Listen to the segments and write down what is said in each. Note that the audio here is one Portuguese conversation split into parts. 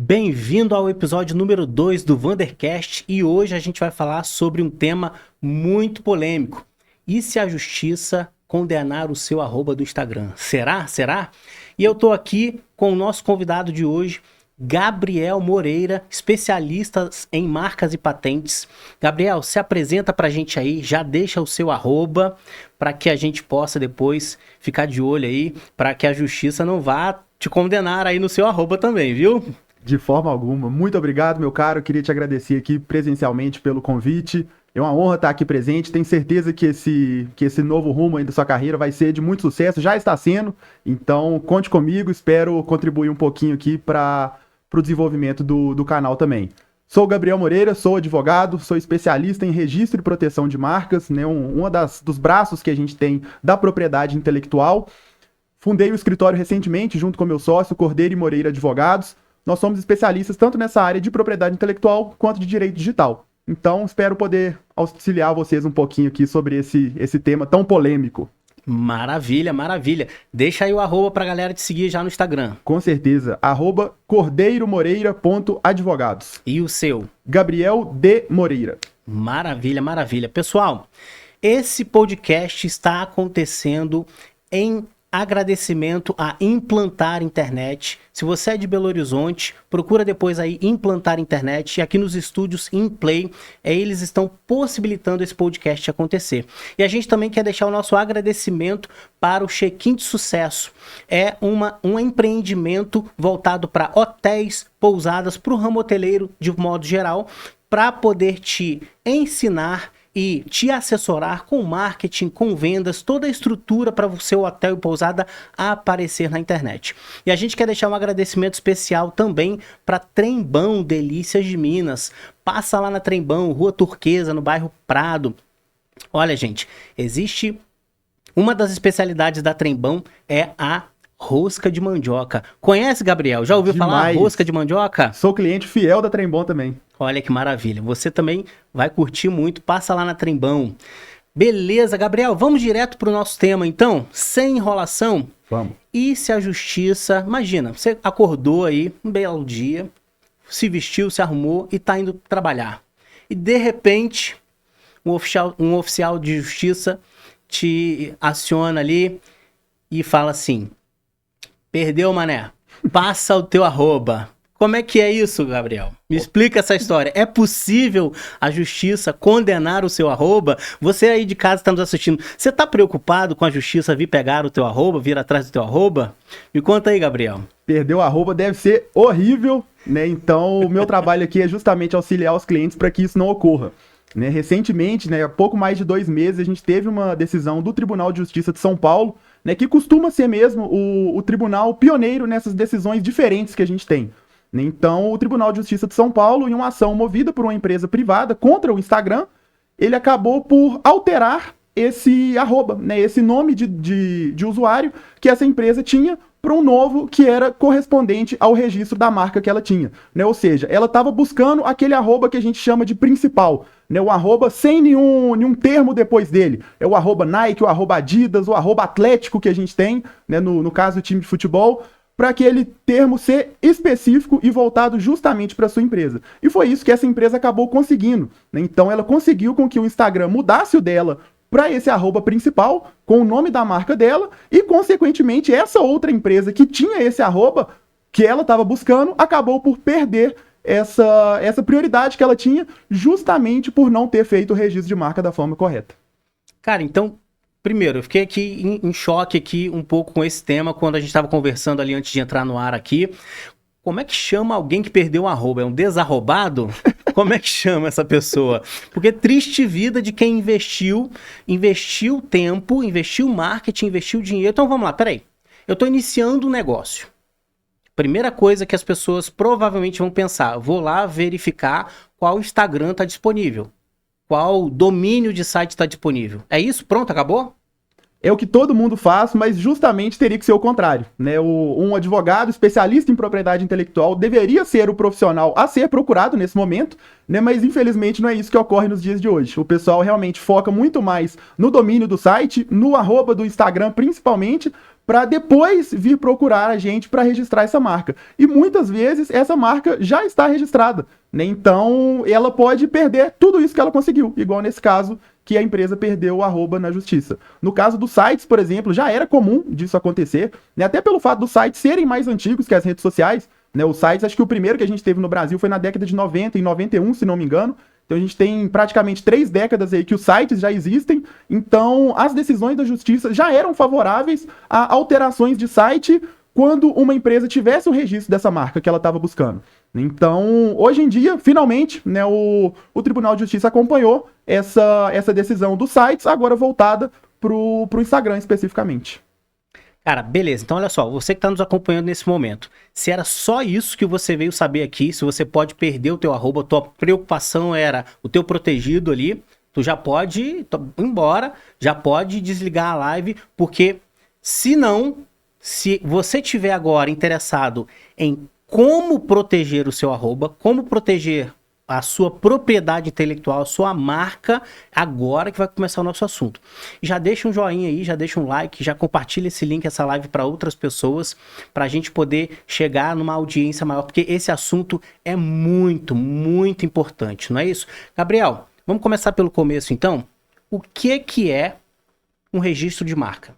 Bem-vindo ao episódio número 2 do Wandercast e hoje a gente vai falar sobre um tema muito polêmico. E se a justiça condenar o seu arroba do Instagram? Será? Será? E eu tô aqui com o nosso convidado de hoje, Gabriel Moreira, especialista em marcas e patentes. Gabriel, se apresenta pra gente aí, já deixa o seu arroba para que a gente possa depois ficar de olho aí, para que a justiça não vá te condenar aí no seu arroba também, viu? De forma alguma. Muito obrigado, meu caro. Queria te agradecer aqui presencialmente pelo convite. É uma honra estar aqui presente. Tenho certeza que esse novo rumo aí da sua carreira vai ser de muito sucesso. Já está sendo. Então, conte comigo. Espero contribuir um pouquinho aqui para o desenvolvimento do canal também. Sou o Gabriel Moreira, sou advogado, sou especialista em registro e proteção de marcas, né? Dos braços que a gente tem da propriedade intelectual. Fundei o escritório recentemente, junto com meu sócio, Cordeiro e Moreira Advogados. Nós somos especialistas tanto nessa área de propriedade intelectual quanto de direito digital. Então, espero poder auxiliar vocês um pouquinho aqui sobre esse tema tão polêmico. Maravilha, maravilha. Deixa aí o arroba pra galera te seguir já no Instagram. Com certeza. @cordeiromoreira.advogados. E o seu? Gabriel D. Moreira. Maravilha, maravilha. Pessoal, esse podcast está acontecendo em agradecimento a Implantar Internet. Se você é de Belo Horizonte, procura depois aí Implantar Internet. E aqui nos estúdios InPlay, eles estão possibilitando esse podcast acontecer. E a gente também quer deixar o nosso agradecimento para o Check-in de Sucesso. É um empreendimento voltado para hotéis, pousadas, para o ramo hoteleiro de modo geral, para poder te ensinar e te assessorar com marketing, com vendas, toda a estrutura para o seu hotel e pousada aparecer na internet. E a gente quer deixar um agradecimento especial também para Trembão Delícias de Minas. Passa lá na Trembão, Rua Turquesa, no bairro Prado. Olha, gente, existe uma das especialidades da Trembão é a rosca de mandioca. Conhece, Gabriel? Já ouviu falar rosca de mandioca? Sou cliente fiel da Trembão também. Olha que maravilha. Você também vai curtir muito. Passa lá na Trembão. Beleza, Gabriel. Vamos direto para o nosso tema, então? Sem enrolação? Vamos. E se a justiça... Imagina, você acordou aí, um belo dia, se vestiu, se arrumou e está indo trabalhar. E, de repente, um oficial de justiça te aciona ali e fala assim: perdeu, mané. Passa o teu arroba. Como é que é isso, Gabriel? Me explica essa história. É possível a justiça condenar o seu arroba? Você aí de casa está nos assistindo. Você está preocupado com a justiça vir pegar o teu arroba, vir atrás do teu arroba? Me conta aí, Gabriel. Perder o arroba deve ser horrível, né? Então, o meu trabalho aqui é justamente auxiliar os clientes para que isso não ocorra. Né? Recentemente, né, há pouco mais de 2 meses, a gente teve uma decisão do Tribunal de Justiça de São Paulo, né, que costuma ser mesmo o tribunal pioneiro nessas decisões diferentes que a gente tem. Então, o Tribunal de Justiça de São Paulo, em uma ação movida por uma empresa privada contra o Instagram, ele acabou por alterar esse arroba, né, esse nome de usuário que essa empresa tinha para um novo que era correspondente ao registro da marca que ela tinha. Né? Ou seja, ela estava buscando aquele arroba que a gente chama de principal, né? O arroba sem nenhum termo depois dele. É o arroba Nike, o arroba Adidas, o arroba Atlético que a gente tem, né? No caso do time de futebol, para aquele termo ser específico e voltado justamente para a sua empresa. E foi isso que essa empresa acabou conseguindo. Né? Então ela conseguiu com que o Instagram mudasse o dela para esse arroba principal, com o nome da marca dela, e consequentemente essa outra empresa que tinha esse arroba, que ela estava buscando, acabou por perder essa prioridade que ela tinha, justamente por não ter feito o registro de marca da forma correta. Cara, então... Primeiro, eu fiquei aqui em choque aqui um pouco com esse tema quando a gente estava conversando ali antes de entrar no ar aqui. Como é que chama alguém que perdeu um arroba? É um desarrobado? Como é que chama essa pessoa? Porque triste vida de quem investiu tempo, investiu marketing, investiu dinheiro. Então vamos lá, peraí. Eu estou iniciando um negócio. Primeira coisa que as pessoas provavelmente vão pensar, vou lá verificar qual Instagram está disponível. Qual domínio de site está disponível. É isso? Pronto, acabou? É o que todo mundo faz, mas justamente teria que ser o contrário. Né? Um advogado especialista em propriedade intelectual deveria ser o profissional a ser procurado nesse momento, né? Mas infelizmente não é isso que ocorre nos dias de hoje. O pessoal realmente foca muito mais no domínio do site, no arroba do Instagram principalmente, para depois vir procurar a gente para registrar essa marca. E muitas vezes essa marca já está registrada, né? Então ela pode perder tudo isso que ela conseguiu, igual nesse caso que a empresa perdeu o arroba na justiça. No caso dos sites, por exemplo, já era comum disso acontecer, né? Até pelo fato dos sites serem mais antigos que as redes sociais, né? Os sites, acho que o primeiro que a gente teve no Brasil foi na década de 90, em 91, se não me engano. Então a gente tem praticamente 3 décadas aí que os sites já existem, então as decisões da justiça já eram favoráveis a alterações de site quando uma empresa tivesse o registro dessa marca que ela estava buscando. Então, hoje em dia, finalmente, né, o Tribunal de Justiça acompanhou essa decisão dos sites, agora voltada para o Instagram especificamente. Cara, beleza. Então, olha só, você que está nos acompanhando nesse momento, se era só isso que você veio saber aqui, se você pode perder o teu arroba, tua preocupação era o teu protegido ali, tu já pode ir embora, já pode desligar a live, porque se você tiver agora interessado em como proteger o seu arroba, como proteger a sua propriedade intelectual, a sua marca, agora que vai começar o nosso assunto. Já deixa um joinha aí, já deixa um like, já compartilha esse link, essa live para outras pessoas, para a gente poder chegar numa audiência maior, porque esse assunto é muito, muito importante, não é isso? Gabriel, vamos começar pelo começo então. O que é um registro de marca?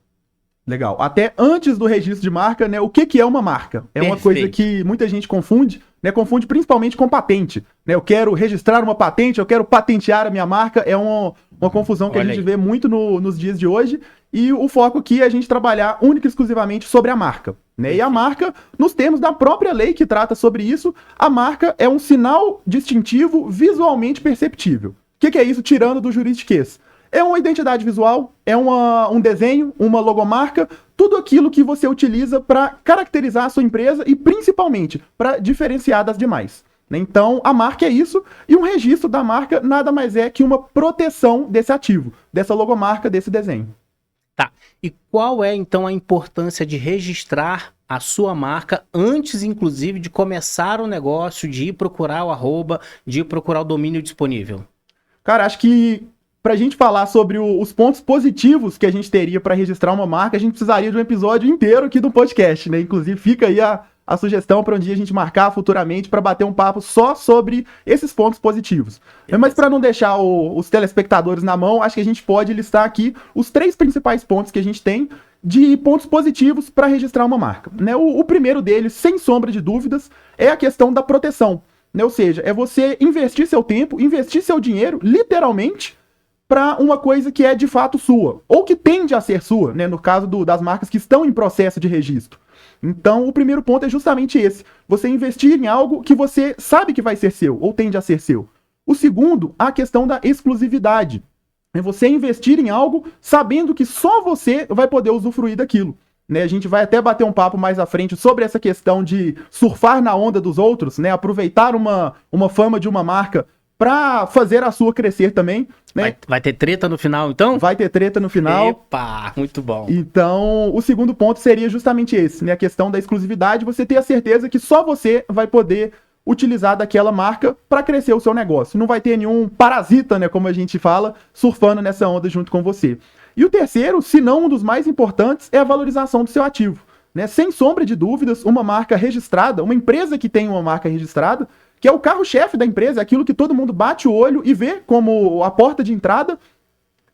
Legal. Até antes do registro de marca, né, o que é uma marca? É uma coisa que muita gente confunde, né, confunde principalmente com patente. Né? Eu quero registrar uma patente, eu quero patentear a minha marca, é uma confusão que a gente vê muito nos dias de hoje, e o foco aqui é a gente trabalhar única e exclusivamente sobre a marca. Né? E a marca, nos termos da própria lei que trata sobre isso, a marca é um sinal distintivo visualmente perceptível. O que é isso, tirando do juridiquês? É uma identidade visual, é um desenho, uma logomarca, tudo aquilo que você utiliza para caracterizar a sua empresa e principalmente para diferenciar das demais. Então, a marca é isso, e um registro da marca nada mais é que uma proteção desse ativo, dessa logomarca, desse desenho. Tá. E qual é, então, a importância de registrar a sua marca antes, inclusive, de começar o negócio, de ir procurar o arroba, de ir procurar o domínio disponível? Cara, acho que para a gente falar sobre os pontos positivos que a gente teria para registrar uma marca, a gente precisaria de um episódio inteiro aqui do podcast, né? Inclusive, fica aí a sugestão para um dia a gente marcar futuramente para bater um papo só sobre esses pontos positivos. Mas para não deixar os telespectadores na mão, acho que a gente pode listar aqui os 3 principais pontos que a gente tem de pontos positivos para registrar uma marca. Né? O primeiro deles, sem sombra de dúvidas, é a questão da proteção. Né? Ou seja, é você investir seu tempo, investir seu dinheiro, literalmente, para uma coisa que é de fato sua, ou que tende a ser sua, né, no caso das marcas que estão em processo de registro. Então, o primeiro ponto é justamente esse, você investir em algo que você sabe que vai ser seu, ou tende a ser seu. O segundo, a questão da exclusividade, é você investir em algo sabendo que só você vai poder usufruir daquilo. Né, a gente vai até bater um papo mais à frente sobre essa questão de surfar na onda dos outros, né, aproveitar uma fama de uma marca para fazer a sua crescer também. Né? Vai ter treta no final, então? Vai ter treta no final. Epa, muito bom. Então, o segundo ponto seria justamente esse, né? A questão da exclusividade, você ter a certeza que só você vai poder utilizar daquela marca para crescer o seu negócio. Não vai ter nenhum parasita, né, como a gente fala, surfando nessa onda junto com você. E o terceiro, se não um dos mais importantes, é a valorização do seu ativo. Né? Sem sombra de dúvidas, uma marca registrada, uma empresa que tem uma marca registrada, que é o carro-chefe da empresa, é aquilo que todo mundo bate o olho e vê como a porta de entrada.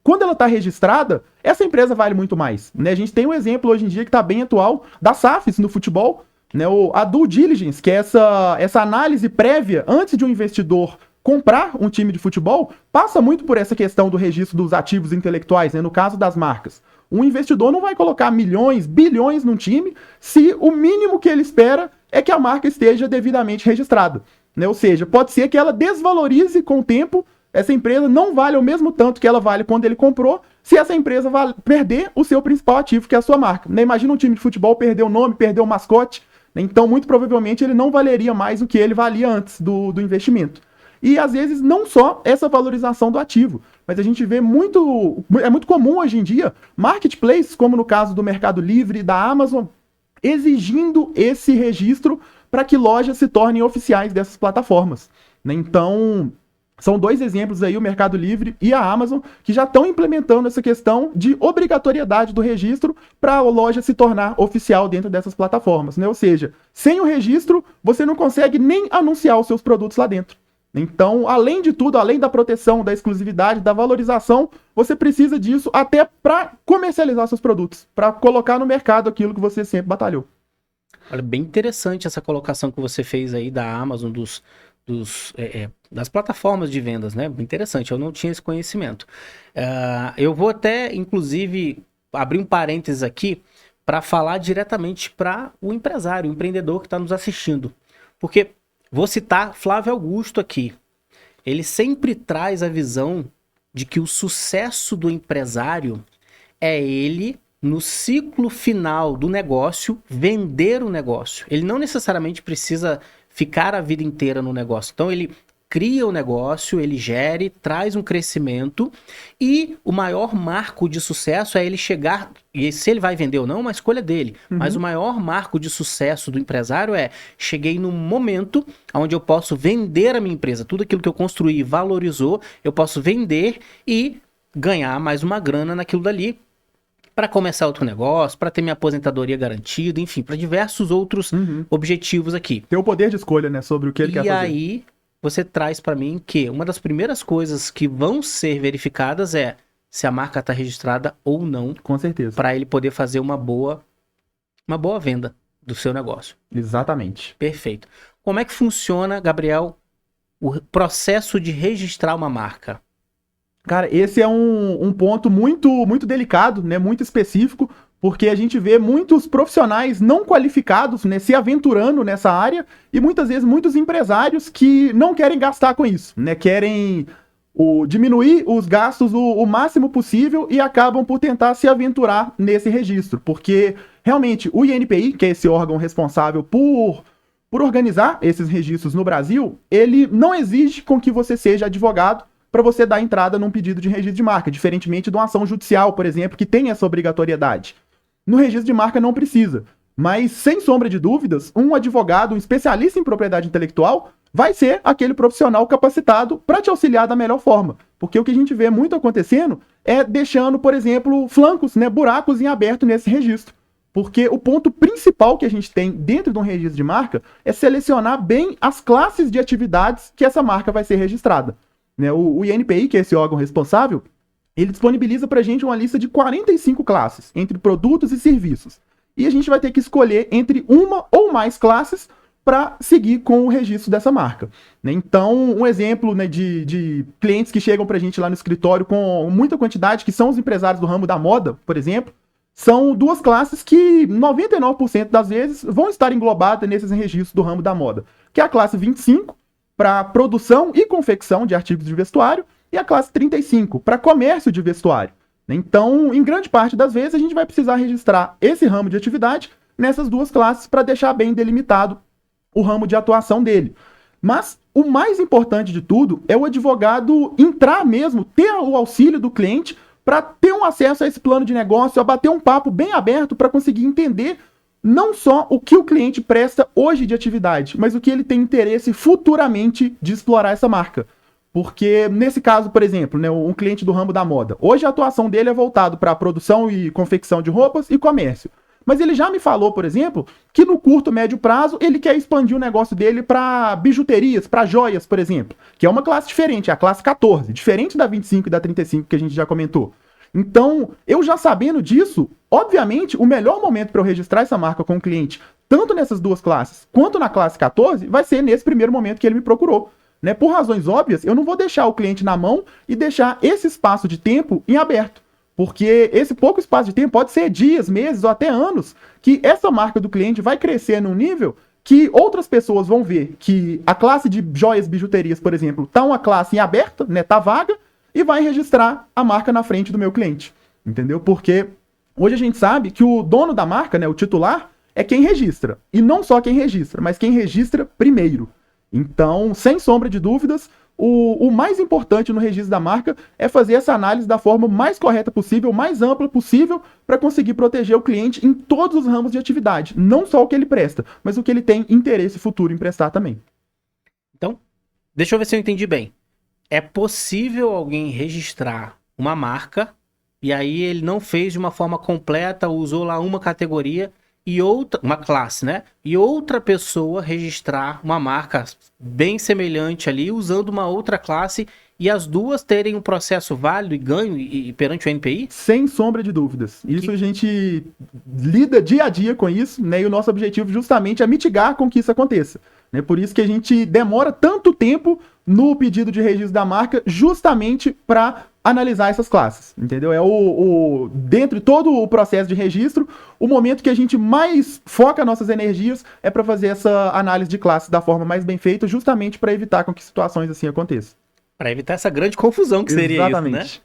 Quando ela está registrada, essa empresa vale muito mais. Né? A gente tem um exemplo hoje em dia que está bem atual da SAFs no futebol, né? A due diligence, que é essa análise prévia antes de um investidor comprar um time de futebol, passa muito por essa questão do registro dos ativos intelectuais, né? No caso das marcas. Um investidor não vai colocar milhões, bilhões num time se o mínimo que ele espera é que a marca esteja devidamente registrada. Né? Ou seja, pode ser que ela desvalorize com o tempo, essa empresa não vale o mesmo tanto que ela vale quando ele comprou, se essa empresa perder o seu principal ativo, que é a sua marca. Né? Imagina um time de futebol perder o nome, perder o mascote, né? Então muito provavelmente ele não valeria mais do que ele valia antes do investimento. E às vezes não só essa valorização do ativo, mas a gente vê é muito comum hoje em dia, marketplaces, como no caso do Mercado Livre, da Amazon, exigindo esse registro para que lojas se tornem oficiais dessas plataformas. Né? Então, São 2 exemplos aí, o Mercado Livre e a Amazon, que já estão implementando essa questão de obrigatoriedade do registro para a loja se tornar oficial dentro dessas plataformas, né? Ou seja, sem o registro, você não consegue nem anunciar os seus produtos lá dentro. Então, além de tudo, além da proteção, da exclusividade, da valorização, você precisa disso até para comercializar seus produtos, para colocar no mercado aquilo que você sempre batalhou. Olha, bem interessante essa colocação que você fez aí da Amazon, das plataformas de vendas, né? Interessante, eu não tinha esse conhecimento. Eu vou até, inclusive, abrir um parênteses aqui para falar diretamente para o empresário, o empreendedor que está nos assistindo. Porque vou citar Flávio Augusto aqui. Ele sempre traz a visão de que o sucesso do empresário é ele, no ciclo final do negócio, vender o negócio. Ele não necessariamente precisa ficar a vida inteira no negócio. Então ele cria o negócio, ele gere, traz um crescimento e o maior marco de sucesso é ele chegar, e se ele vai vender ou não, é uma escolha dele, mas o maior marco de sucesso do empresário é: cheguei num momento onde eu posso vender a minha empresa, tudo aquilo que eu construí e valorizou, eu posso vender e ganhar mais uma grana naquilo dali, para começar outro negócio, para ter minha aposentadoria garantida, enfim, para diversos outros objetivos aqui. Tem o poder de escolha, né, sobre o que ele quer fazer. E aí, você traz para mim que uma das primeiras coisas que vão ser verificadas é se a marca está registrada ou não. Com certeza. Para ele poder fazer uma boa venda do seu negócio. Exatamente. Perfeito. Como é que funciona, Gabriel, o processo de registrar uma marca? Cara, esse é um ponto muito, muito delicado, né? Muito específico, porque a gente vê muitos profissionais não qualificados, né, se aventurando nessa área e muitas vezes muitos empresários que não querem gastar com isso, né? Querem diminuir os gastos o máximo possível e acabam por tentar se aventurar nesse registro, porque realmente o INPI, que é esse órgão responsável por organizar esses registros no Brasil, ele não exige com que você seja advogado para você dar entrada num pedido de registro de marca, diferentemente de uma ação judicial, por exemplo, que tem essa obrigatoriedade. No registro de marca não precisa, mas sem sombra de dúvidas, um advogado, um especialista em propriedade intelectual, vai ser aquele profissional capacitado para te auxiliar da melhor forma. Porque o que a gente vê muito acontecendo é deixando, por exemplo, flancos, né, buracos em aberto nesse registro. Porque o ponto principal que a gente tem dentro de um registro de marca é selecionar bem as classes de atividades que essa marca vai ser registrada. O INPI, que é esse órgão responsável, ele disponibiliza para a gente uma lista de 45 classes, entre produtos e serviços. E a gente vai ter que escolher entre uma ou mais classes para seguir com o registro dessa marca. Então, um exemplo, né, de clientes que chegam para a gente lá no escritório com muita quantidade, que são os empresários do ramo da moda, por exemplo, são 2 classes que 99% das vezes vão estar englobadas nesses registros do ramo da moda, que é a classe 25, para produção e confecção de artigos de vestuário, e a classe 35, para comércio de vestuário. Então, em grande parte das vezes, a gente vai precisar registrar esse ramo de atividade nessas 2 classes para deixar bem delimitado o ramo de atuação dele. Mas o mais importante de tudo é o advogado entrar mesmo, ter o auxílio do cliente para ter um acesso a esse plano de negócio, a bater um papo bem aberto para conseguir entender não só o que o cliente presta hoje de atividade, mas o que ele tem interesse futuramente de explorar essa marca. Porque, nesse caso, por exemplo, né, um cliente do ramo da moda, hoje a atuação dele é voltado para a produção e confecção de roupas e comércio. Mas ele já me falou, por exemplo, que no curto, médio prazo, ele quer expandir o negócio dele para bijuterias, para joias, por exemplo, que é uma classe diferente, é a classe 14, diferente da 25 e da 35 que a gente já comentou. Então, eu já sabendo disso, obviamente, o melhor momento para eu registrar essa marca com o cliente, tanto nessas 2 classes, quanto na classe 14, vai ser nesse primeiro momento que ele me procurou. Né? Por razões óbvias, eu não vou deixar o cliente na mão e deixar esse espaço de tempo em aberto. Porque esse pouco espaço de tempo pode ser dias, meses ou até anos, que essa marca do cliente vai crescer num nível que outras pessoas vão ver que a classe de joias, bijuterias, por exemplo, tá uma classe em aberta, né, tá vaga, e vai registrar a marca na frente do meu cliente, entendeu? Porque hoje a gente sabe que o dono da marca, né, o titular, é quem registra. E não só quem registra, mas quem registra primeiro. Então, sem sombra de dúvidas, o mais importante no registro da marca é fazer essa análise da forma mais correta possível, mais ampla possível, para conseguir proteger o cliente em todos os ramos de atividade. Não só o que ele presta, mas o que ele tem interesse futuro em prestar também. Então, deixa eu ver se eu entendi bem. é possível alguém registrar uma marca e aí ele não fez de uma forma completa, usou lá uma categoria e outra, uma classe, né? E outra pessoa registrar uma marca bem semelhante ali, usando uma outra classe e as duas terem um processo válido e ganho perante o NPI? Sem sombra de dúvidas. Isso a gente lida dia a dia com isso, né? E o nosso objetivo justamente é mitigar com que isso aconteça. Né? Por isso que a gente demora tanto tempo no pedido de registro da marca, justamente para analisar essas classes, entendeu? É dentro de todo o processo de registro, o momento que a gente mais foca nossas energias é para fazer essa análise de classes da forma mais bem feita, justamente para evitar com que situações assim aconteçam. Para evitar essa grande confusão que seria Exatamente. isso,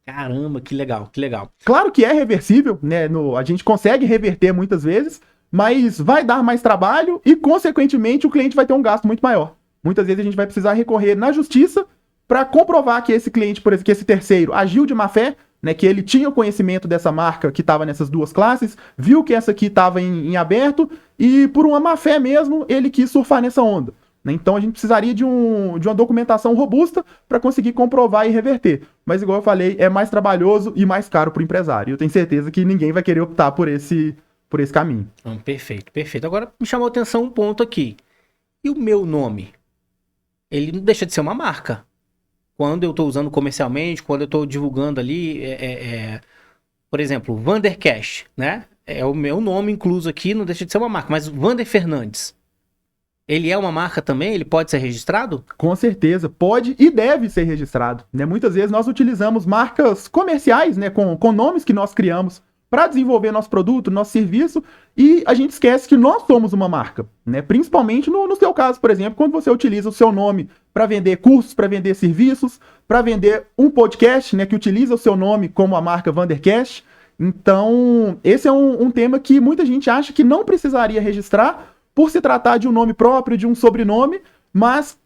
né? Caramba, que legal, que legal. Claro que é reversível, né? A gente consegue reverter muitas vezes, mas vai dar mais trabalho e, consequentemente, o cliente vai ter um gasto muito maior. Muitas vezes a gente vai precisar recorrer na justiça para comprovar que esse cliente, por exemplo, que esse terceiro agiu de má fé, né, que ele tinha o conhecimento dessa marca que estava nessas duas classes, viu que essa aqui estava em aberto e, por uma má fé mesmo, ele quis surfar nessa onda. Né? Então a gente precisaria de uma documentação robusta para conseguir comprovar e reverter. Mas, igual eu falei, é mais trabalhoso e mais caro para o empresário. Eu tenho certeza que ninguém vai querer optar por esse caminho. Perfeito, perfeito. Agora me chamou a atenção um ponto aqui. E o meu nome? Ele não deixa de ser uma marca. Quando eu estou usando comercialmente, quando eu estou divulgando ali, por exemplo, Vandercash, né? É o meu nome incluso aqui, não deixa de ser uma marca. Mas Vander Fernandes, ele é uma marca também? Ele pode ser registrado? Com certeza, pode e deve ser registrado. Né? Muitas vezes nós utilizamos marcas comerciais, né, com nomes que nós criamos para desenvolver nosso produto, nosso serviço, e a gente esquece que nós somos uma marca, né? Principalmente no seu caso, por exemplo, quando você utiliza o seu nome para vender cursos, para vender serviços, para vender um podcast, né, que utiliza o seu nome como a marca Vandercast. Então, esse é um tema que muita gente acha que não precisaria registrar por se tratar de um nome próprio, de um sobrenome, mas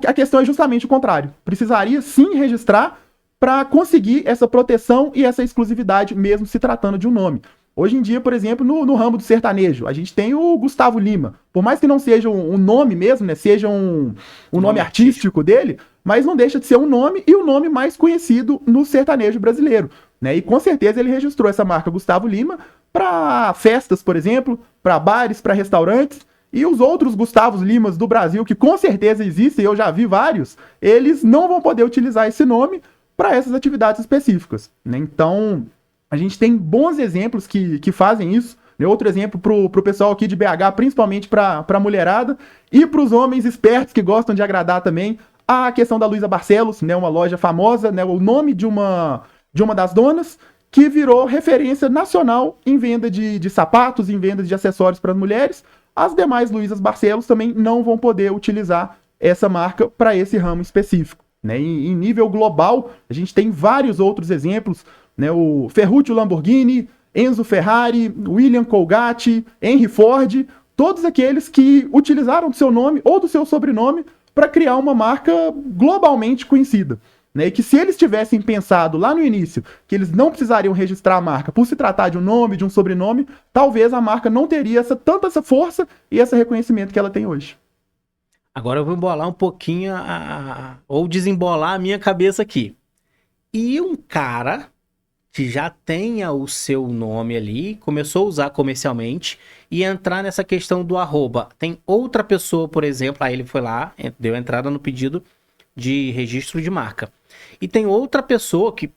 a questão é justamente o contrário. Precisaria sim registrar para conseguir essa proteção e essa exclusividade, mesmo se tratando de um nome. Hoje em dia, por exemplo, no ramo do sertanejo, a gente tem o Gustavo Lima. Por mais que não seja um nome mesmo, né, seja um nome artístico dele, mas não deixa de ser um nome e o nome mais conhecido no sertanejo brasileiro. Né? E com certeza ele registrou essa marca Gustavo Lima para festas, por exemplo, para bares, para restaurantes. E os outros Gustavos Limas do Brasil, que com certeza existem, eu já vi vários, eles não vão poder utilizar esse nome para essas atividades específicas. Né? Então, a gente tem bons exemplos que fazem isso. Né? Outro exemplo para o pessoal aqui de BH, principalmente para a mulherada, e para os homens espertos que gostam de agradar também, a questão da Luiza Barcelos, né? Uma loja famosa, né? O nome de uma das donas, que virou referência nacional em venda de sapatos, em venda de acessórios para as mulheres. As demais Luizas Barcelos também não vão poder utilizar essa marca para esse ramo específico. Né? Em nível global, a gente tem vários outros exemplos, né? O Ferruccio Lamborghini, Enzo Ferrari, William Colgate, Henry Ford, todos aqueles que utilizaram do seu nome ou do seu sobrenome para criar uma marca globalmente conhecida. Né? E que se eles tivessem pensado lá no início que eles não precisariam registrar a marca por se tratar de um nome, de um sobrenome, talvez a marca não teria tanta essa força e esse reconhecimento que ela tem hoje. Agora eu vou embolar um pouquinho, ou desembolar a minha cabeça aqui. E um cara que já tenha o seu nome ali, começou a usar comercialmente, e entrar nessa questão do arroba. Tem outra pessoa, por exemplo, aí ele foi lá, deu entrada no pedido de registro de marca. E tem outra pessoa que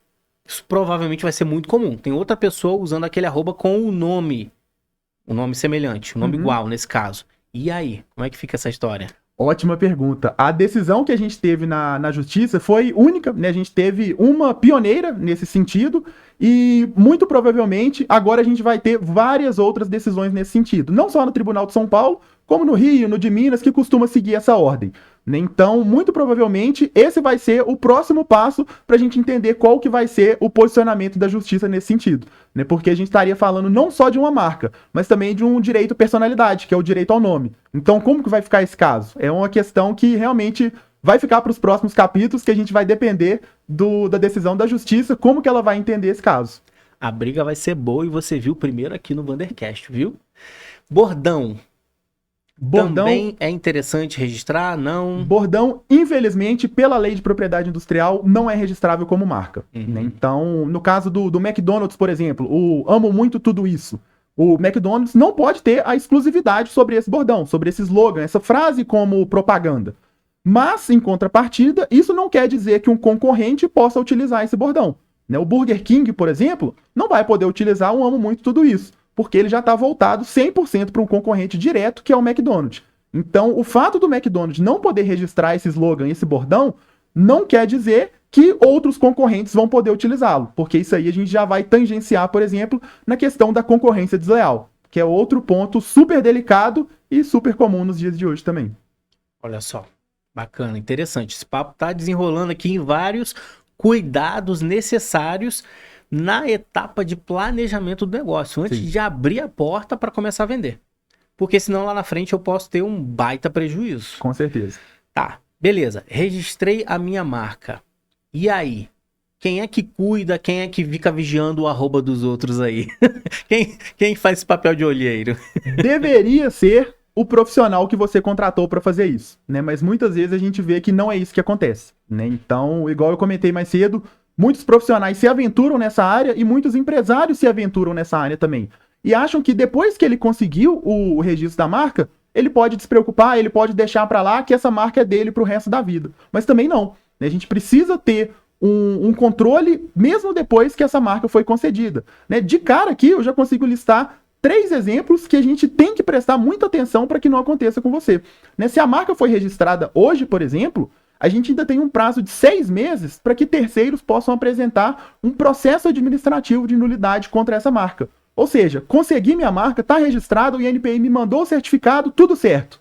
isso provavelmente vai ser muito comum. Tem outra pessoa usando aquele arroba com o nome semelhante, o nome igual nesse caso. E aí, como é que fica essa história? Ótima pergunta. A decisão que a gente teve na justiça foi única, né? A gente teve uma pioneira nesse sentido e, muito provavelmente, agora a gente vai ter várias outras decisões nesse sentido. Não só no Tribunal de São Paulo, como no Rio, no de Minas, que costuma seguir essa ordem. Então, muito provavelmente, esse vai ser o próximo passo para a gente entender qual que vai ser o posicionamento da justiça nesse sentido. Né? Porque a gente estaria falando não só de uma marca, mas também de um direito à personalidade, que é o direito ao nome. Então, como que vai ficar esse caso? É uma questão que realmente vai ficar para os próximos capítulos, que a gente vai depender da decisão da justiça, como que ela vai entender esse caso. A briga vai ser boa e você viu primeiro aqui no Vandercast, viu? Bordão. Bordão, também é interessante registrar? Não? bordão, infelizmente, pela lei de propriedade industrial, não é registrável como marca. Né? Então, no caso do McDonald's, por exemplo, o amo muito tudo isso. O McDonald's não pode ter a exclusividade sobre esse bordão, sobre esse slogan, essa frase como propaganda. Mas, em contrapartida, isso não quer dizer que um concorrente possa utilizar esse bordão. Né? O Burger King, por exemplo, não vai poder utilizar um amo muito tudo isso, porque ele já está voltado 100% para um concorrente direto, que é o McDonald's. Então, o fato do McDonald's não poder registrar esse slogan, esse bordão, não quer dizer que outros concorrentes vão poder utilizá-lo, porque isso aí a gente já vai tangenciar, por exemplo, na questão da concorrência desleal, que é outro ponto super delicado e super comum nos dias de hoje também. Olha só, bacana, interessante. Esse papo tá desenrolando aqui em vários cuidados necessários na etapa de planejamento do negócio, antes Sim. de abrir a porta para começar a vender. Porque senão lá na frente eu posso ter um baita prejuízo. Com certeza. Tá, beleza. Registrei a minha marca. E aí? Quem é que cuida? Quem é que fica vigiando o arroba dos outros aí? Quem faz esse papel de olheiro? Deveria ser o profissional que você contratou para fazer isso, né? Mas muitas vezes a gente vê que não é isso que acontece, né? Então, igual eu comentei mais cedo, muitos profissionais se aventuram nessa área e muitos empresários se aventuram nessa área também. E acham que depois que ele conseguiu o registro da marca, ele pode despreocupar, ele pode deixar para lá que essa marca é dele pro resto da vida. Mas também não, né? A gente precisa ter um controle mesmo depois que essa marca foi concedida, né? De cara aqui eu já consigo listar 3 exemplos que a gente tem que prestar muita atenção para que não aconteça com você. Né? Se a marca foi registrada hoje, por exemplo, a gente ainda tem um prazo de 6 meses para que terceiros possam apresentar um processo administrativo de nulidade contra essa marca. Ou seja, consegui minha marca, está registrado, o INPI me mandou o certificado, tudo certo.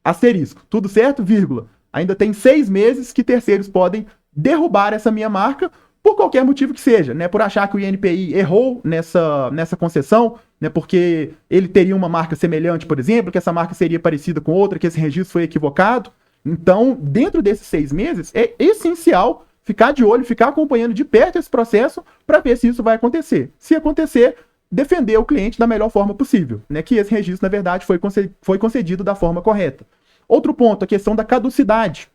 Asterisco, tudo certo, vírgula. Ainda tem 6 meses que terceiros podem derrubar essa minha marca por qualquer motivo que seja, né? Por achar que o INPI errou nessa concessão, né? Porque ele teria uma marca semelhante, por exemplo, que essa marca seria parecida com outra, que esse registro foi equivocado. Então, dentro desses 6 meses, é essencial ficar de olho, ficar acompanhando de perto esse processo para ver se isso vai acontecer. Se acontecer, defender o cliente da melhor forma possível, né? Que esse registro, na verdade, foi concedido da forma correta. Outro ponto, a questão da caducidade.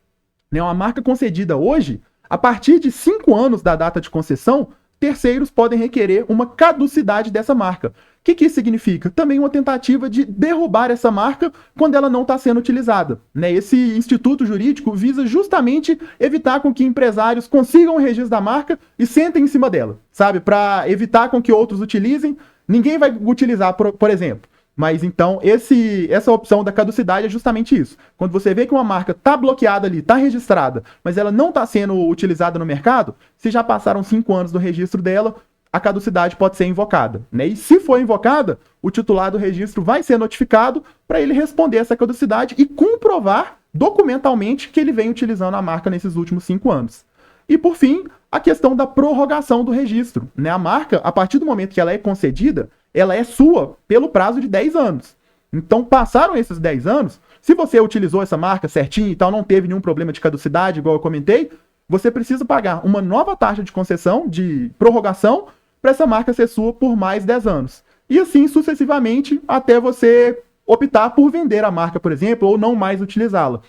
Né? Uma marca concedida hoje, a partir de 5 anos da data de concessão, terceiros podem requerer uma caducidade dessa marca. O que isso significa? Também uma tentativa de derrubar essa marca quando ela não está sendo utilizada. Né? Esse instituto jurídico visa justamente evitar com que empresários consigam o registro da marca e sentem em cima dela, sabe? Para evitar com que outros utilizem. Ninguém vai utilizar, por exemplo. Mas então, essa opção da caducidade é justamente isso. Quando você vê que uma marca está bloqueada ali, está registrada, mas ela não está sendo utilizada no mercado, se já passaram 5 anos do registro dela, a caducidade pode ser invocada. Né? E se for invocada, o titular do registro vai ser notificado para ele responder essa caducidade e comprovar documentalmente que ele vem utilizando a marca nesses últimos 5 anos. E por fim, a questão da prorrogação do registro. Né? A marca, a partir do momento que ela é concedida, ela é sua pelo prazo de 10 anos. Então, passaram esses 10 anos, se você utilizou essa marca certinho e tal, não teve nenhum problema de caducidade, igual eu comentei, você precisa pagar uma nova taxa de concessão, de prorrogação, para essa marca ser sua por mais 10 anos. E assim sucessivamente, até você optar por vender a marca, por exemplo, ou não mais utilizá-la.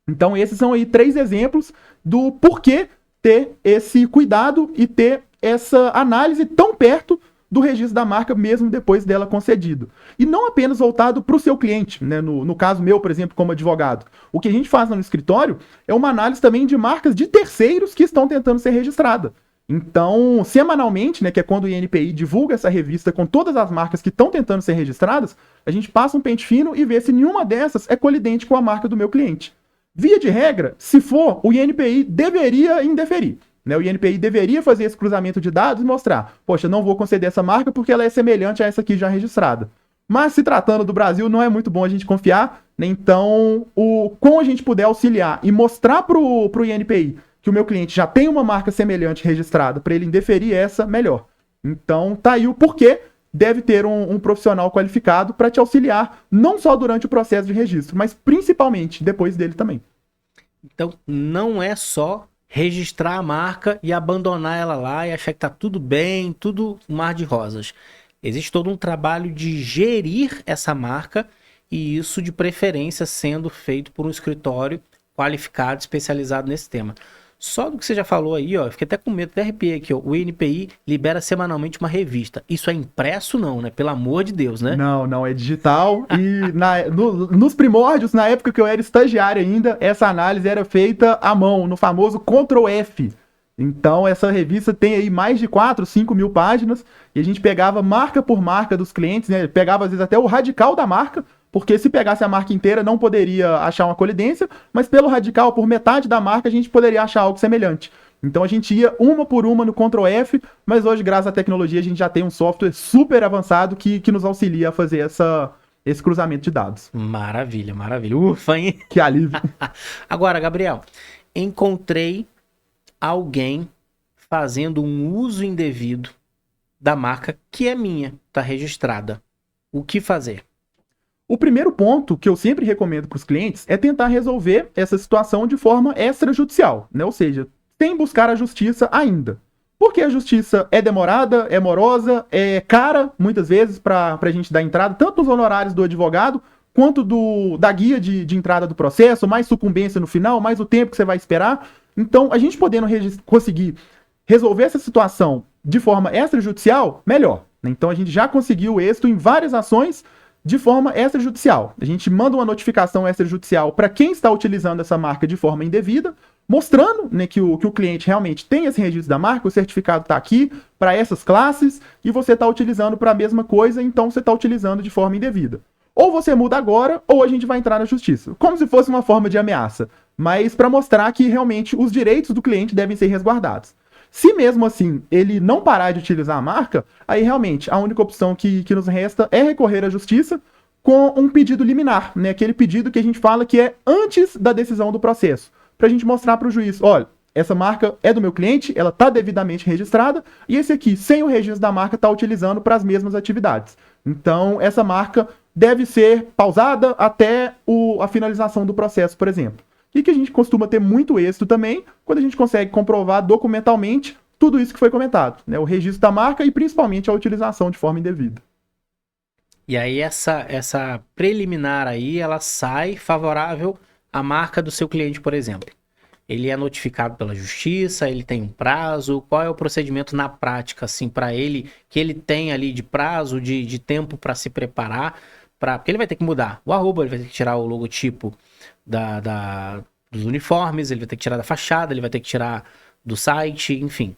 Então, esses são aí 3 exemplos do porquê ter esse cuidado e ter essa análise tão perto do registro da marca, mesmo depois dela concedido. E não apenas voltado para o seu cliente, né? No caso meu, por exemplo, como advogado. O que a gente faz no escritório é uma análise também de marcas de terceiros que estão tentando ser registradas. Então, semanalmente, né, que é quando o INPI divulga essa revista com todas as marcas que estão tentando ser registradas, a gente passa um pente fino e vê se nenhuma dessas é colidente com a marca do meu cliente. Via de regra, se for, o INPI deveria indeferir. Né? O INPI deveria fazer esse cruzamento de dados e mostrar, poxa, não vou conceder essa marca porque ela é semelhante a essa aqui já registrada. Mas se tratando do Brasil, não é muito bom a gente confiar, né? Então, como a gente puder auxiliar e mostrar para o INPI que o meu cliente já tem uma marca semelhante registrada, para ele indeferir essa, melhor. Então, tá aí o porquê deve ter um profissional qualificado para te auxiliar, não só durante o processo de registro, mas principalmente depois dele também. Então, não é só registrar a marca e abandonar ela lá e achar que tá tudo bem, tudo mar de rosas. Existe todo um trabalho de gerir essa marca e isso de preferência sendo feito por um escritório qualificado, especializado nesse tema. Só do que você já falou aí, ó, eu fiquei até com medo, até arrepiei aqui, ó, o INPI libera semanalmente uma revista. Isso é impresso não, né? Pelo amor de Deus, né? Não, é digital e nos primórdios, na época que eu era estagiário ainda, essa análise era feita à mão, no famoso Ctrl F. Então essa revista tem aí mais de 4, 5 mil páginas e a gente pegava marca por marca dos clientes, né? Pegava às vezes até o radical da marca, porque se pegasse a marca inteira não poderia achar uma colidência, mas pelo radical, por metade da marca, a gente poderia achar algo semelhante. Então a gente ia uma por uma no Ctrl F, mas hoje, graças à tecnologia, a gente já tem um software super avançado que nos auxilia a fazer esse cruzamento de dados. Maravilha, maravilha. Ufa, hein? Que alívio. Agora, Gabriel, encontrei alguém fazendo um uso indevido da marca que é minha, está registrada. O que fazer? O primeiro ponto que eu sempre recomendo para os clientes é tentar resolver essa situação de forma extrajudicial, né? Ou seja, sem buscar a justiça ainda. Porque a justiça é demorada, é morosa, é cara, muitas vezes, para a gente dar entrada, tanto nos honorários do advogado, quanto da guia de entrada do processo, mais sucumbência no final, mais o tempo que você vai esperar. Então, a gente podendo conseguir resolver essa situação de forma extrajudicial, melhor. Então, a gente já conseguiu êxito em várias ações de forma extrajudicial. A gente manda uma notificação extrajudicial para quem está utilizando essa marca de forma indevida, mostrando, né, que o cliente realmente tem esse registro da marca, o certificado está aqui para essas classes e você está utilizando para a mesma coisa, então você está utilizando de forma indevida. Ou você muda agora, ou a gente vai entrar na justiça. Como se fosse uma forma de ameaça, mas para mostrar que realmente os direitos do cliente devem ser resguardados. Se mesmo assim ele não parar de utilizar a marca, aí realmente a única opção que nos resta é recorrer à justiça com um pedido liminar, né? Aquele pedido que a gente fala que é antes da decisão do processo, para a gente mostrar para o juiz, olha, essa marca é do meu cliente, ela está devidamente registrada, e esse aqui, sem o registro da marca, está utilizando para as mesmas atividades. Então, essa marca deve ser pausada até a finalização do processo, por exemplo. E que a gente costuma ter muito êxito também quando a gente consegue comprovar documentalmente tudo isso que foi comentado, né? O registro da marca e principalmente a utilização de forma indevida. E aí essa preliminar aí, ela sai favorável à marca do seu cliente, por exemplo. Ele é notificado pela justiça, ele tem um prazo, qual é o procedimento na prática, assim, para ele, que ele tem ali de prazo, de tempo para se preparar, porque ele vai ter que mudar o arroba, ele vai ter que tirar o logotipo dos uniformes, ele vai ter que tirar da fachada, ele vai ter que tirar do site, enfim.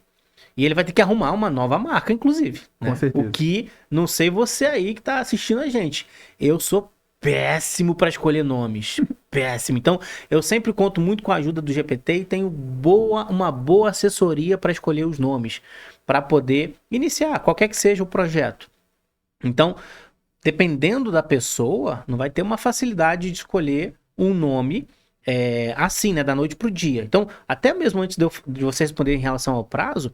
E ele vai ter que arrumar uma nova marca, inclusive. Né? Com certeza. O que, não sei você aí que tá assistindo a gente, eu sou péssimo para escolher nomes. Péssimo. Então, eu sempre conto muito com a ajuda do GPT e tenho uma boa assessoria para escolher os nomes, para poder iniciar qualquer que seja o projeto. Então, dependendo da pessoa, não vai ter uma facilidade de escolher um nome assim, né, da noite pro dia. Então, até mesmo antes de você responder em relação ao prazo,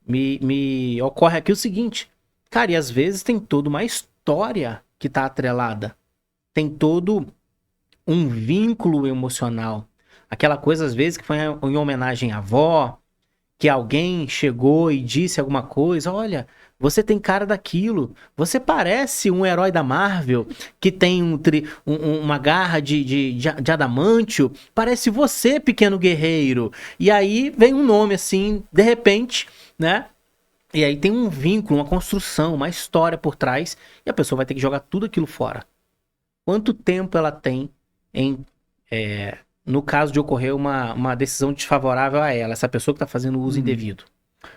me ocorre aqui o seguinte, cara, e às vezes tem toda uma história que tá atrelada, tem todo um vínculo emocional, aquela coisa às vezes que foi em homenagem à avó, que alguém chegou e disse alguma coisa, olha, você tem cara daquilo, você parece um herói da Marvel que tem uma garra de adamantio, parece você, pequeno guerreiro. E aí vem um nome assim, de repente, né? E aí tem um vínculo, uma construção, uma história por trás, e a pessoa vai ter que jogar tudo aquilo fora. Quanto tempo ela tem no caso de ocorrer uma decisão desfavorável a ela, essa pessoa que está fazendo o uso indevido?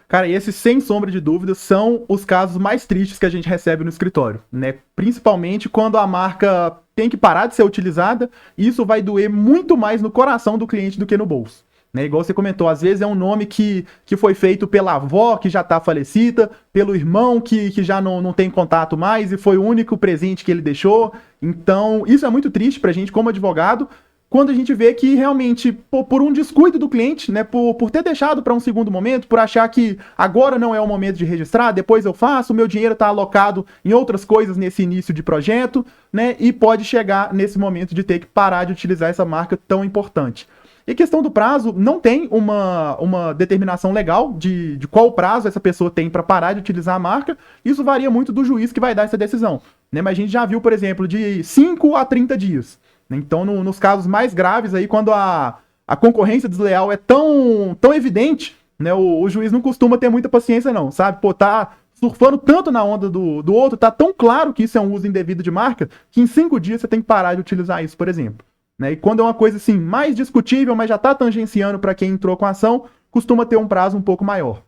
Cara, e esses, sem sombra de dúvida, são os casos mais tristes que a gente recebe no escritório, né? Principalmente quando a marca tem que parar de ser utilizada, e isso vai doer muito mais no coração do cliente do que no bolso. Né? Igual você comentou, às vezes é um nome que foi feito pela avó, que já está falecida, pelo irmão que já não tem contato mais, e foi o único presente que ele deixou. Então, isso é muito triste pra gente como advogado, quando a gente vê que realmente, por um descuido do cliente, né, por ter deixado para um segundo momento, por achar que agora não é o momento de registrar, depois eu faço, o meu dinheiro está alocado em outras coisas nesse início de projeto, né, e pode chegar nesse momento de ter que parar de utilizar essa marca tão importante. E questão do prazo, não tem uma determinação legal de qual prazo essa pessoa tem para parar de utilizar a marca. Isso varia muito do juiz que vai dar essa decisão, né? Mas a gente já viu, por exemplo, de 5 a 30 dias. Então, nos casos mais graves, aí, quando a concorrência desleal é tão evidente, né, o juiz não costuma ter muita paciência, não, sabe? Pô, tá surfando tanto na onda do outro, tá tão claro que isso é um uso indevido de marca, que em 5 dias você tem que parar de utilizar isso, por exemplo. Né? E quando é uma coisa assim, mais discutível, mas já está tangenciando para quem entrou com a ação, costuma ter um prazo um pouco maior.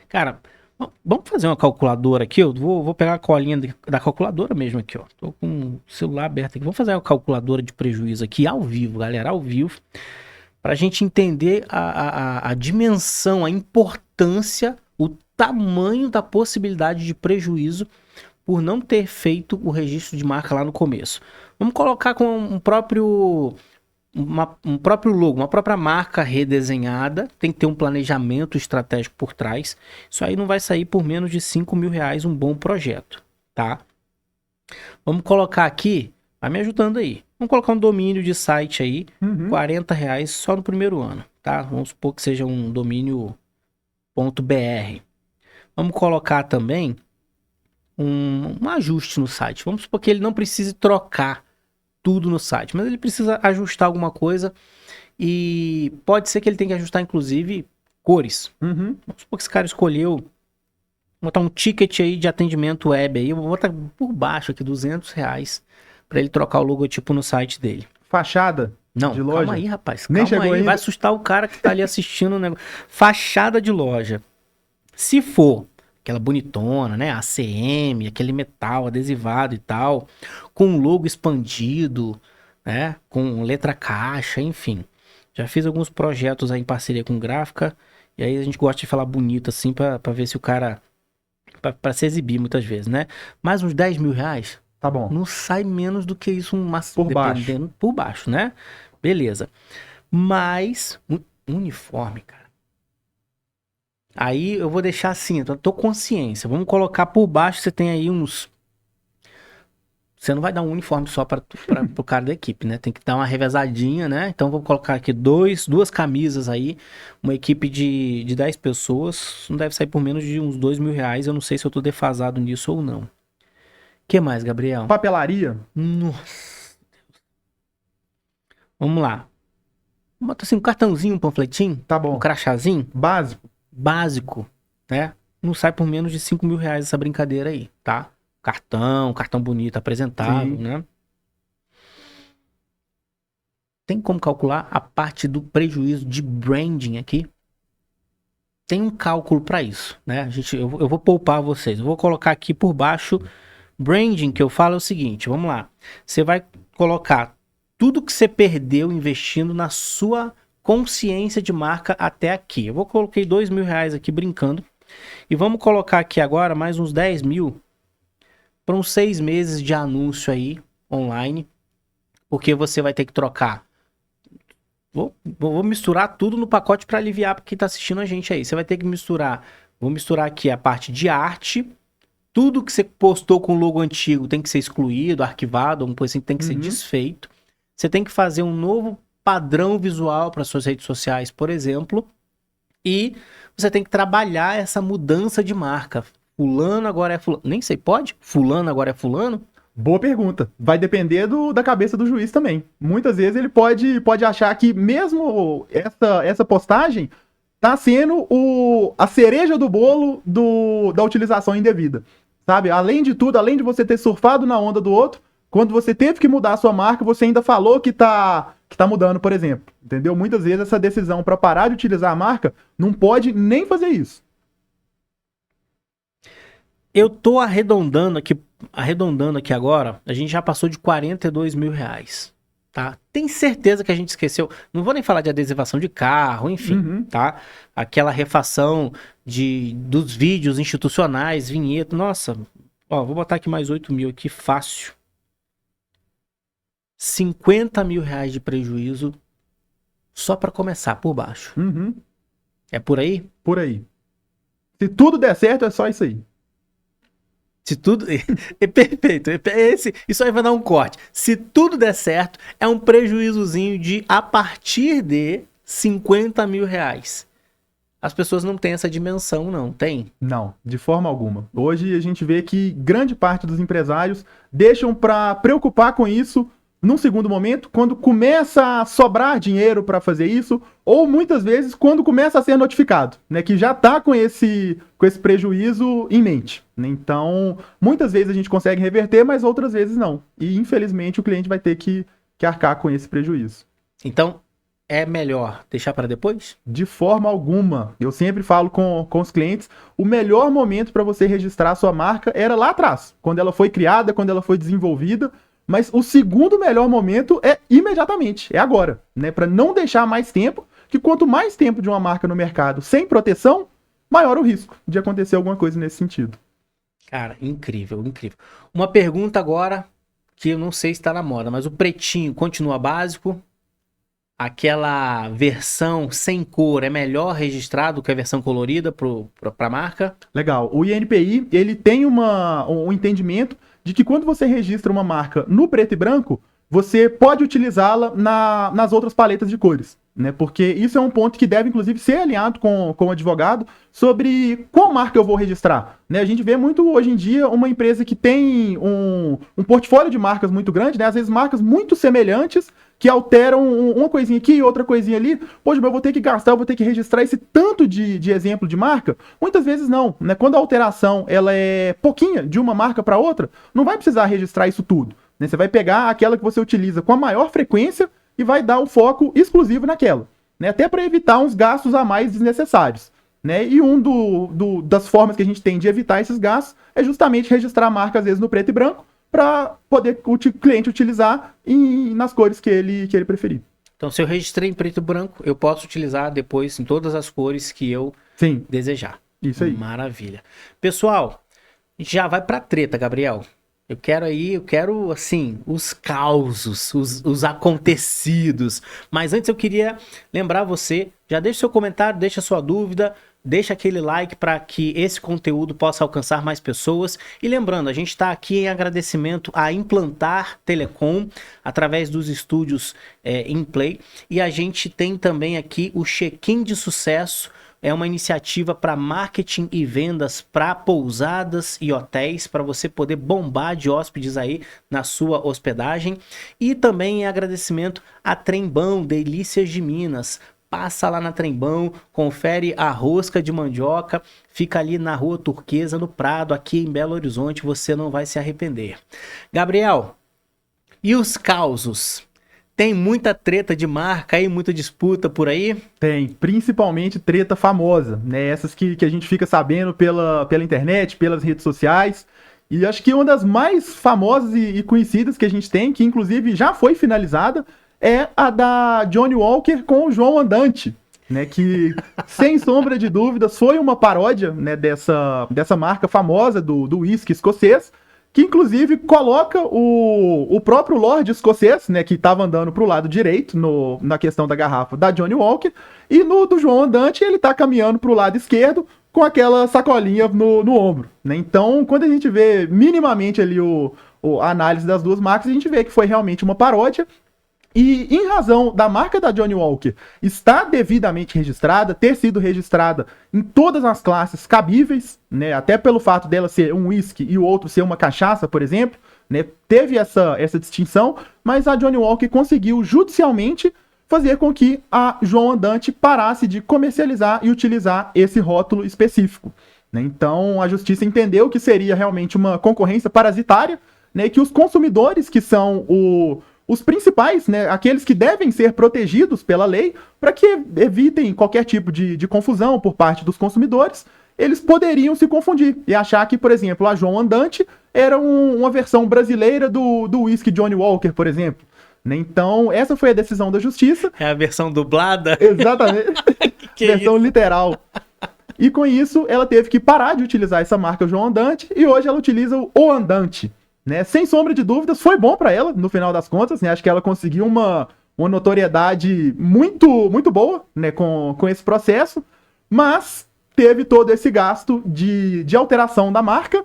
Cara, vamos fazer uma calculadora aqui. Eu vou pegar a colinha da calculadora mesmo aqui, ó. Tô com o celular aberto aqui. Vamos fazer uma calculadora de prejuízo aqui ao vivo, galera, ao vivo, para a gente entender a dimensão, a importância, o tamanho da possibilidade de prejuízo por não ter feito o registro de marca lá no começo. Vamos colocar com um próprio logo, uma própria marca redesenhada, tem que ter um planejamento estratégico por trás. Isso aí não vai sair por menos de R$5.000 um bom projeto, tá? Vamos colocar aqui, vai me ajudando aí. Vamos colocar um domínio de site aí, R$40 só no primeiro ano, tá? Vamos supor que seja um domínio .br. Vamos colocar também um ajuste no site. Vamos supor que ele não precise trocar tudo no site, mas ele precisa ajustar alguma coisa e pode ser que ele tenha que ajustar, inclusive, cores. Vamos supor que esse cara escolheu, vou botar um ticket aí de atendimento web aí, eu vou botar por baixo aqui R$200 para ele trocar o logotipo no site dele. Fachada Não, de loja? calma aí, rapaz. Nem Calma chegou aí, ainda. vai assustar o cara que tá ali assistindo o negócio. Fachada de loja. Se for aquela bonitona, né? ACM, aquele metal adesivado e tal, com um logo expandido, né? Com letra caixa, enfim. Já fiz alguns projetos aí em parceria com gráfica, e aí a gente gosta de falar bonito assim, pra ver se o cara... Pra se exibir muitas vezes, né? Mais uns R$10.000, Tá bom. não sai menos do que isso, Por baixo. dependendo, por baixo, né? Beleza. Mas, uniforme, cara. Aí eu vou deixar assim, eu tô consciência. Vamos colocar por baixo, você tem aí uns... Você não vai dar um uniforme só pro cara da equipe, né? Tem que dar uma revezadinha, né? Então vou colocar aqui duas camisas aí, uma equipe de 10 pessoas, não deve sair por menos de uns R$2.000. Eu não sei se eu tô defasado nisso ou não. O que mais, Gabriel? Papelaria? Nossa. Vamos lá. Bota assim um cartãozinho, um panfletinho, Tá bom. um crachazinho Básico? básico, né? Não sai por menos de R$5.000 essa brincadeira aí, tá? Cartão bonito, apresentável, Sim. né? Tem como calcular a parte do prejuízo de branding aqui? Tem um cálculo para isso, né? Eu vou poupar vocês. Eu vou colocar aqui por baixo. Branding, que eu falo é o seguinte, vamos lá. Você vai colocar tudo que você perdeu investindo na sua consciência de marca até aqui. Eu coloquei R$2.000 aqui brincando. E vamos colocar aqui agora mais uns 10 mil para uns 6 meses de anúncio aí online. Porque você vai ter que trocar. Vou misturar tudo no pacote para aliviar para quem está assistindo a gente aí. Você vai ter que misturar. Vou misturar aqui a parte de arte. Tudo que você postou com o logo antigo tem que ser excluído, arquivado, alguma coisa assim, tem que ser desfeito. Você tem que fazer um novo padrão visual para suas redes sociais, por exemplo. E você tem que trabalhar essa mudança de marca. Fulano agora é fulano. Nem sei, pode? Fulano agora é fulano? Boa pergunta. Vai depender da cabeça do juiz também. Muitas vezes ele pode achar que mesmo essa postagem tá sendo a cereja do bolo da utilização indevida. Sabe? Além de tudo, além de você ter surfado na onda do outro, quando você teve que mudar a sua marca, você ainda falou que tá mudando, por exemplo. Entendeu? Muitas vezes essa decisão para parar de utilizar a marca não pode nem fazer isso. Eu tô arredondando aqui agora, a gente já passou de R$42.000, tá? Tem certeza que a gente esqueceu, não vou nem falar de adesivação de carro, enfim, tá? Aquela refação dos vídeos institucionais, vinheta, nossa, ó, vou botar aqui mais 8 mil aqui, fácil. R$ 50 mil de prejuízo só para começar por baixo. Uhum. É por aí? Por aí. Se tudo der certo, é só isso aí. Se tudo... É perfeito. Isso aí vai dar um corte. Se tudo der certo, é um prejuízozinho de a partir de R$ 50 mil. As pessoas não têm essa dimensão, não. Tem? Não, de forma alguma. Hoje a gente vê que grande parte dos empresários deixam para preocupar com isso num segundo momento, quando começa a sobrar dinheiro para fazer isso, ou muitas vezes quando começa a ser notificado, né, que já está com esse prejuízo em mente, né? Então, muitas vezes a gente consegue reverter, mas outras vezes não. E, infelizmente, o cliente vai ter que arcar com esse prejuízo. Então, é melhor deixar para depois? De forma alguma. Eu sempre falo com os clientes, o melhor momento para você registrar a sua marca era lá atrás, quando ela foi criada, quando ela foi desenvolvida. Mas o segundo melhor momento é imediatamente, é agora, né? Para não deixar mais tempo, que quanto mais tempo de uma marca no mercado sem proteção, maior o risco de acontecer alguma coisa nesse sentido. Cara, incrível, incrível. Uma pergunta agora, que eu não sei se está na moda, mas o pretinho continua básico? Aquela versão sem cor é melhor registrado que a versão colorida para a marca? Legal. O INPI, ele tem um entendimento de que quando você registra uma marca no preto e branco, você pode utilizá-la nas outras paletas de cores, né? Porque isso é um ponto que deve, inclusive, ser alinhado com o advogado sobre qual marca eu vou registrar, né? A gente vê muito, hoje em dia, uma empresa que tem um portfólio de marcas muito grande, né? Às vezes marcas muito semelhantes, que alteram uma coisinha aqui e outra coisinha ali. Poxa, mas eu vou ter que gastar, eu vou ter que registrar esse tanto de exemplo de marca? Muitas vezes não, né? Quando a alteração ela é pouquinha de uma marca para outra, não vai precisar registrar isso tudo, né? Você vai pegar aquela que você utiliza com a maior frequência e vai dar um foco exclusivo naquela, né? Até para evitar uns gastos a mais desnecessários, né? E das formas que a gente tem de evitar esses gastos é justamente registrar a marca, às vezes, no preto e branco, para poder o cliente utilizar nas cores que ele preferir. Então, se eu registrei em preto e branco, eu posso utilizar depois em todas as cores que eu desejar. Isso aí. Maravilha. Pessoal, a gente já vai pra treta, Gabriel. Eu quero, assim, os causos, os acontecidos. Mas antes eu queria lembrar você, já deixa seu comentário, deixa sua dúvida, deixa aquele like para que esse conteúdo possa alcançar mais pessoas. E lembrando, a gente está aqui em agradecimento a Implantar Telecom, através dos estúdios InPlay. E a gente tem também aqui o Check-in de Sucesso. É uma iniciativa para marketing e vendas para pousadas e hotéis, para você poder bombar de hóspedes aí na sua hospedagem. E também em agradecimento a Trembão, Delícias de Minas. Passa lá na Trembão, confere a rosca de mandioca, fica ali na Rua Turquesa, no Prado, aqui em Belo Horizonte, você não vai se arrepender. Gabriel, e os causos? Tem muita treta de marca aí, muita disputa por aí? Tem, principalmente treta famosa, né? Essas que a gente fica sabendo pela internet, pelas redes sociais. E acho que uma das mais famosas e conhecidas que a gente tem, que inclusive já foi finalizada, é a da Johnnie Walker com o João Andante, né? Que, sem sombra de dúvidas, foi uma paródia, né, dessa marca famosa do whisky escocês, que inclusive coloca o próprio Lorde escocês, né, que estava andando para o lado direito na questão da garrafa da Johnnie Walker, e no do João Andante ele está caminhando para o lado esquerdo com aquela sacolinha no ombro, né? Então, quando a gente vê minimamente ali a análise das duas marcas, a gente vê que foi realmente uma paródia. E em razão da marca da Johnnie Walker estar devidamente registrada, ter sido registrada em todas as classes cabíveis, né, até pelo fato dela ser um whisky e o outro ser uma cachaça, por exemplo, né, teve essa distinção, mas a Johnnie Walker conseguiu judicialmente fazer com que a João Andante parasse de comercializar e utilizar esse rótulo específico, né? Então a justiça entendeu que seria realmente uma concorrência parasitária, né, e que os consumidores, que são os principais, né, aqueles que devem ser protegidos pela lei, para que evitem qualquer tipo de confusão por parte dos consumidores, eles poderiam se confundir e achar que, por exemplo, a João Andante era uma versão brasileira do whisky Johnnie Walker, por exemplo, né? Então, essa foi a decisão da justiça. É a versão dublada? Exatamente. Versão literal. E com isso, ela teve que parar de utilizar essa marca João Andante e hoje ela utiliza o Andante, né? Sem sombra de dúvidas, foi bom para ela, no final das contas, né? Acho que ela conseguiu uma notoriedade muito, muito boa, né? Com esse processo, mas teve todo esse gasto de alteração da marca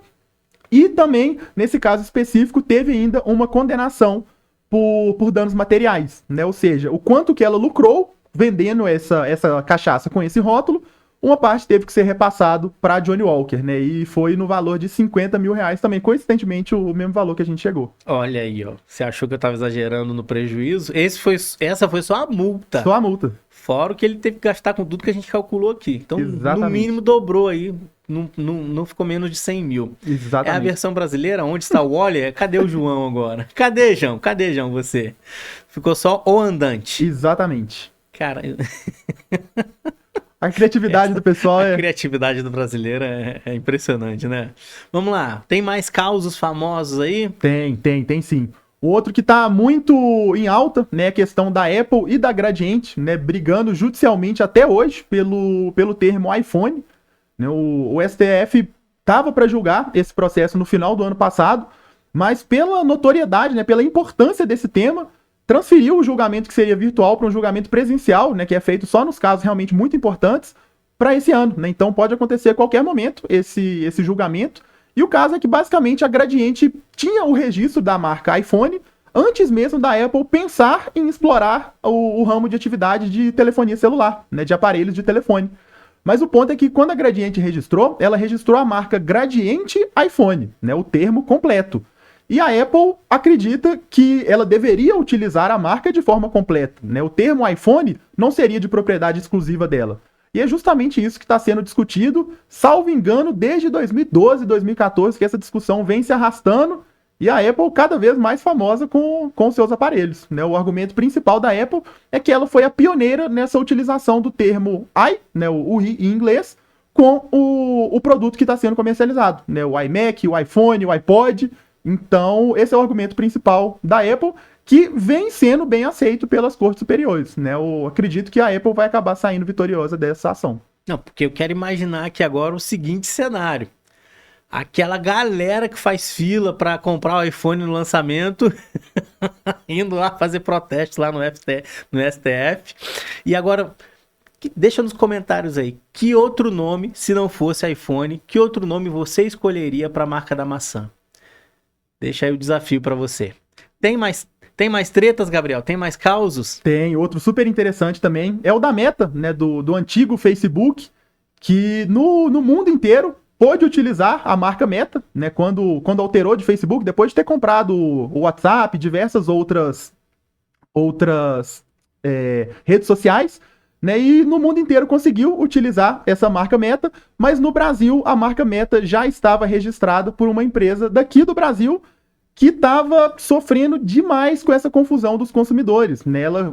e também, nesse caso específico, teve ainda uma condenação por danos materiais, né? Ou seja, o quanto que ela lucrou vendendo essa cachaça com esse rótulo, uma parte teve que ser repassado para Johnnie Walker, né? E foi no valor de R$50 mil também, coincidentemente o mesmo valor que a gente chegou. Olha aí, ó. Você achou que eu tava exagerando no prejuízo? Essa foi só a multa. Só a multa. Fora o que ele teve que gastar com tudo que a gente calculou aqui. Então, Exatamente. no mínimo, dobrou aí. Não ficou menos de 100 mil. Exatamente. É a versão brasileira? Onde está o Waller? Cadê o João agora? Cadê, João? Cadê, João, você? Ficou só o andante. Exatamente. Cara... A criatividade do pessoal A criatividade do brasileiro é impressionante, né? Vamos lá. Tem mais causos famosos aí? Tem sim. O outro que tá muito em alta, né, é a questão da Apple e da Gradiente, né, brigando judicialmente até hoje pelo termo iPhone. Né, o STF tava para julgar esse processo no final do ano passado, mas pela notoriedade, né, pela importância desse tema, transferiu o julgamento que seria virtual para um julgamento presencial, né, que é feito só nos casos realmente muito importantes, para esse ano. Né? Então pode acontecer a qualquer momento esse julgamento. E o caso é que basicamente a Gradiente tinha o registro da marca iPhone antes mesmo da Apple pensar em explorar o ramo de atividade de telefonia celular, né, de aparelhos de telefone. Mas o ponto é que quando a Gradiente registrou, ela registrou a marca Gradiente iPhone, né, o termo completo. E a Apple acredita que ela deveria utilizar a marca de forma completa, né? O termo iPhone não seria de propriedade exclusiva dela. E é justamente isso que está sendo discutido, salvo engano, desde 2012, 2014, que essa discussão vem se arrastando e a Apple cada vez mais famosa com seus aparelhos. Né? O argumento principal da Apple é que ela foi a pioneira nessa utilização do termo i, né, o i em inglês, com o produto que está sendo comercializado. Né? O iMac, o iPhone, o iPod. Então, esse é o argumento principal da Apple, que vem sendo bem aceito pelas cortes superiores, né? Eu acredito que a Apple vai acabar saindo vitoriosa dessa ação. Não, porque eu quero imaginar aqui agora o seguinte cenário. Aquela galera que faz fila para comprar o iPhone no lançamento, indo lá fazer protestos lá no STF. E agora, deixa nos comentários aí, que outro nome, se não fosse iPhone, que outro nome você escolheria para a marca da maçã? Deixa aí o desafio para você. Tem mais tretas, Gabriel? Tem mais causos? Tem. Outro super interessante também é o da Meta, né, do antigo Facebook, que no mundo inteiro pôde utilizar a marca Meta, né, quando alterou de Facebook, depois de ter comprado o WhatsApp, diversas outras redes sociais, né, e no mundo inteiro conseguiu utilizar essa marca Meta, mas no Brasil a marca Meta já estava registrada por uma empresa daqui do Brasil que estava sofrendo demais com essa confusão dos consumidores.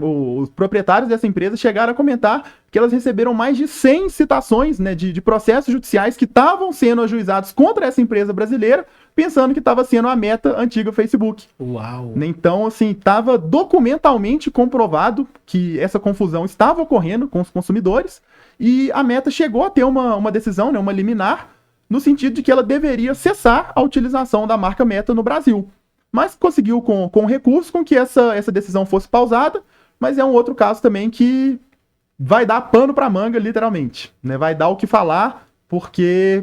Os proprietários dessa empresa chegaram a comentar que elas receberam mais de 100 citações, né, de processos judiciais que estavam sendo ajuizados contra essa empresa brasileira, pensando que estava sendo a Meta antiga Facebook. Uau! Então, assim, estava documentalmente comprovado que essa confusão estava ocorrendo com os consumidores e a Meta chegou a ter uma decisão, né, uma liminar, no sentido de que ela deveria cessar a utilização da marca Meta no Brasil. Mas conseguiu com recurso com que essa decisão fosse pausada, mas é um outro caso também que vai dar pano para manga, literalmente. Né? Vai dar o que falar, porque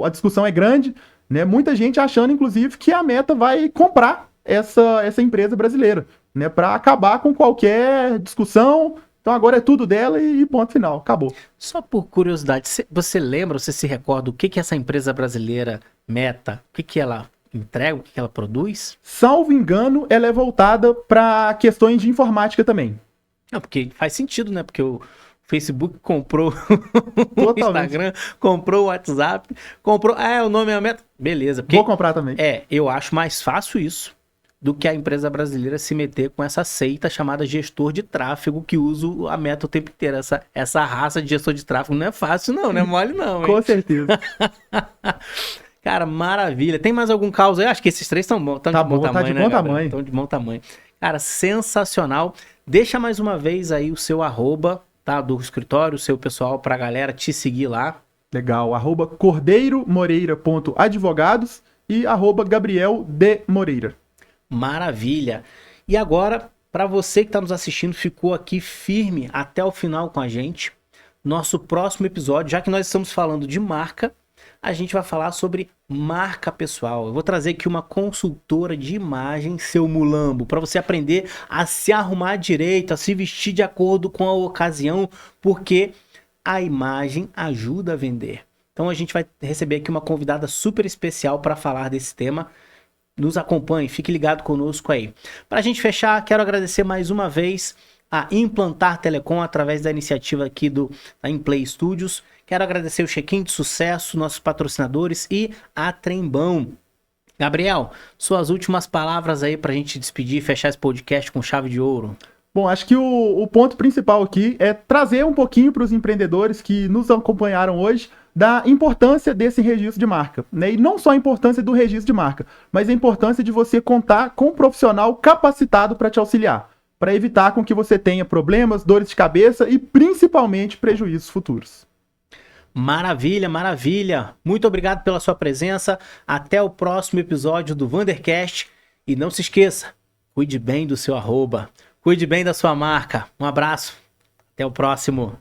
a discussão é grande, né? Muita gente achando, inclusive, que a Meta vai comprar essa empresa brasileira, né? Para acabar com qualquer discussão. Então agora é tudo dela e ponto final, acabou. Só por curiosidade, você lembra, você se recorda o que essa empresa brasileira Meta, o que ela entrega, o que ela produz? Salvo engano, ela é voltada para questões de informática também. Não, porque faz sentido, né? Porque o Facebook comprou o Instagram, comprou o WhatsApp, comprou... o nome é a Meta. Beleza. Porque, vou comprar também. Eu acho mais fácil isso do que a empresa brasileira se meter com essa seita chamada gestor de tráfego que usa a Meta o tempo inteiro. Essa raça de gestor de tráfego não é fácil não é mole não, hein? Com certeza. Cara, maravilha. Tem mais algum caos aí? Acho que esses três estão de bom tamanho, tá de né, bom tamanho. Estão de bom tamanho. Cara, sensacional. Deixa mais uma vez aí o seu arroba, tá? Do escritório, o seu pessoal, pra galera te seguir lá. Legal. @cordeiromoreira.advogados. e @Gabriel D. Moreira. Maravilha. E agora, para você que está nos assistindo, ficou aqui firme até o final com a gente, nosso próximo episódio, já que nós estamos falando de marca, a gente vai falar sobre marca pessoal. Eu vou trazer aqui uma consultora de imagem, seu mulambo, para você aprender a se arrumar direito, a se vestir de acordo com a ocasião, porque a imagem ajuda a vender. Então a gente vai receber aqui uma convidada super especial para falar desse tema. Nos acompanhe, fique ligado conosco aí. Para a gente fechar, quero agradecer mais uma vez a Implantar Telecom através da iniciativa aqui da Inplay Studios. Quero agradecer o Check-in de Sucesso, nossos patrocinadores e a Trembão. Gabriel, suas últimas palavras aí para a gente despedir e fechar esse podcast com chave de ouro. Bom, acho que o ponto principal aqui é trazer um pouquinho para os empreendedores que nos acompanharam hoje da importância desse registro de marca, né? E não só a importância do registro de marca, mas a importância de você contar com um profissional capacitado para te auxiliar, para evitar com que você tenha problemas, dores de cabeça e principalmente prejuízos futuros. Maravilha, maravilha. Muito obrigado pela sua presença. Até o próximo episódio do Wandercast. E não se esqueça, cuide bem do seu @. Cuide bem da sua marca. Um abraço. Até o próximo.